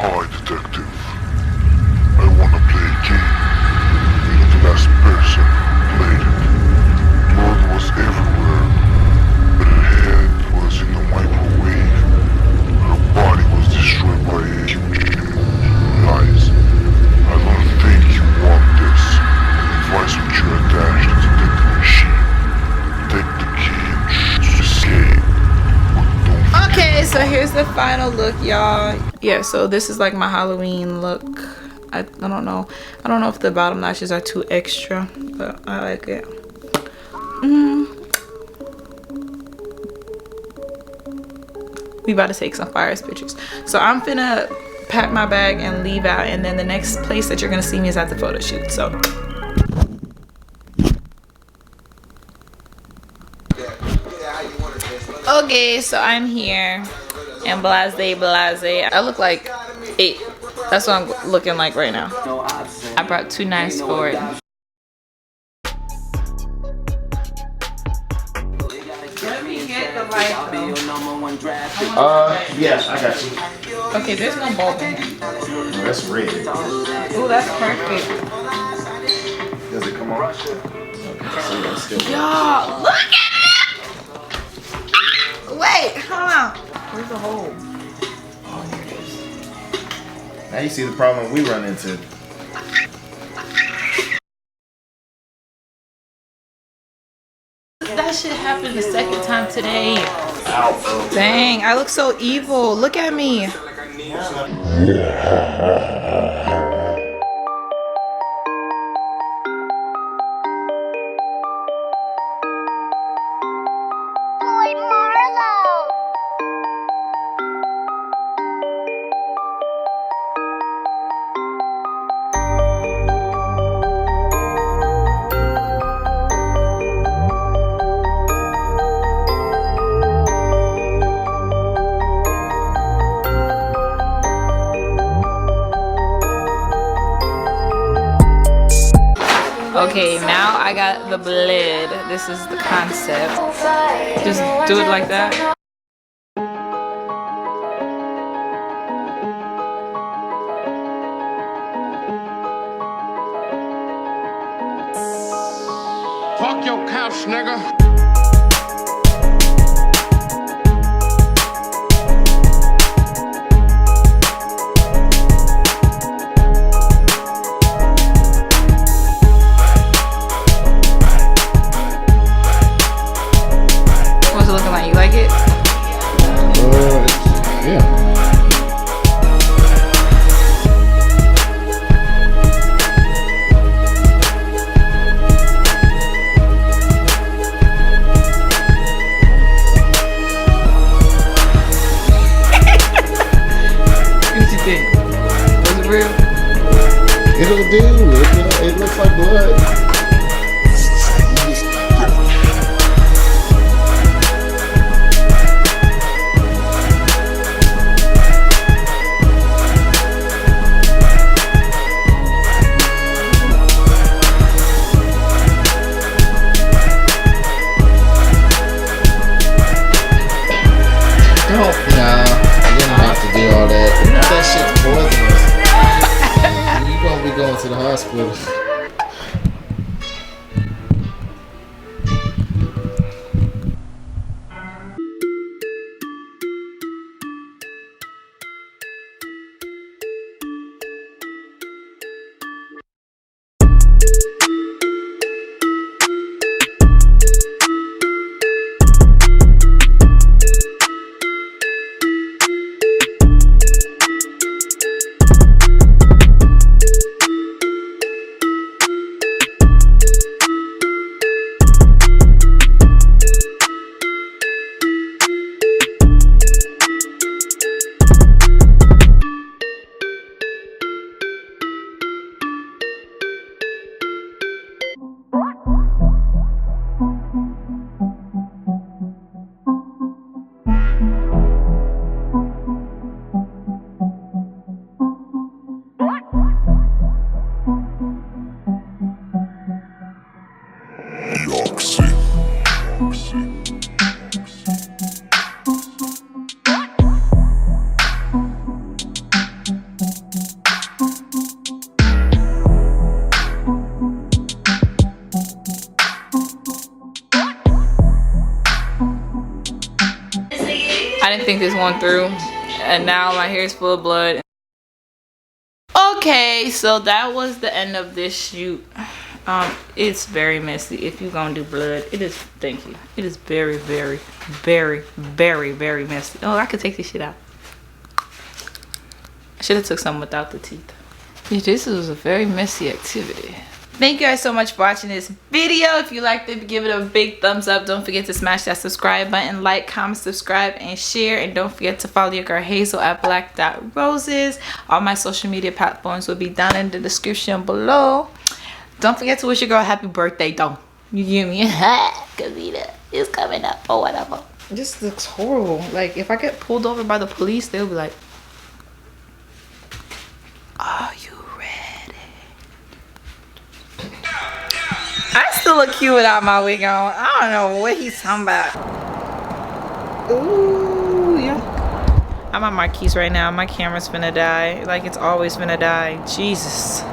Hi, detective. I wanna play a game. You're the last person who played it. Blood was everywhere, but her head was in the microwave. Her body was destroyed by a huge lies. I don't think you want this. The device which you attached to the detective machine. Take the key and escape. Okay, so here's the final look, y'all. Yeah, so this is like my Halloween look. I don't know if the bottom lashes are too extra, but I like it. We about to take some fire pictures. So I'm finna pack my bag and leave out, and then the next place that you're gonna see me is at the photo shoot. So okay, so I'm here and blase. I look like 8. That's what I'm looking like right now. I brought 2 knives for it. Let me get the light though. Yeah, I got you. Okay, there's no bulb in here. Oh, that's red. Ooh, that's perfect. Does it come on? Okay, Y'all, look at it! Wait, hold on. Where's the hole? Oh, here it is. Now you see the problem we run into. That shit happened the second time today. Ow. Dang, I look so evil. Look at me. Okay, now I got the blade. This is the concept. Just do it like that. Fuck your couch, nigga. What's it looking like? You like it? Yeah. What you think? Was it real? It'll do. It looks like blood. No, you don't have to do all that. That shit's poisonous. You're gonna be going to the hospital. think this one through, and now my hair is full of blood. Okay, so that was the end of this shoot. It's very messy. If you're gonna do blood, it is. Thank you. It is very, very, very, very, very messy. Oh, I could take this shit out. I should have took some without the teeth. Yeah, this was a very messy activity. Thank you guys so much for watching this video. If you liked it, give it a big thumbs up. Don't forget to smash that subscribe button, like, comment, subscribe, and share. And don't forget to follow your girl Hazel at blaque.roses. All my social media platforms will be down in the description below. Don't forget to wish your girl happy birthday though. You get me? Cause it's coming up or whatever. This looks horrible. Like if I get pulled over by the police, they'll be like, are you ready? I still look cute without my wig on. I don't know what he's talking about. Ooh, yeah. I'm on Marquise right now. My camera's finna die. Like it's always finna die. Jesus.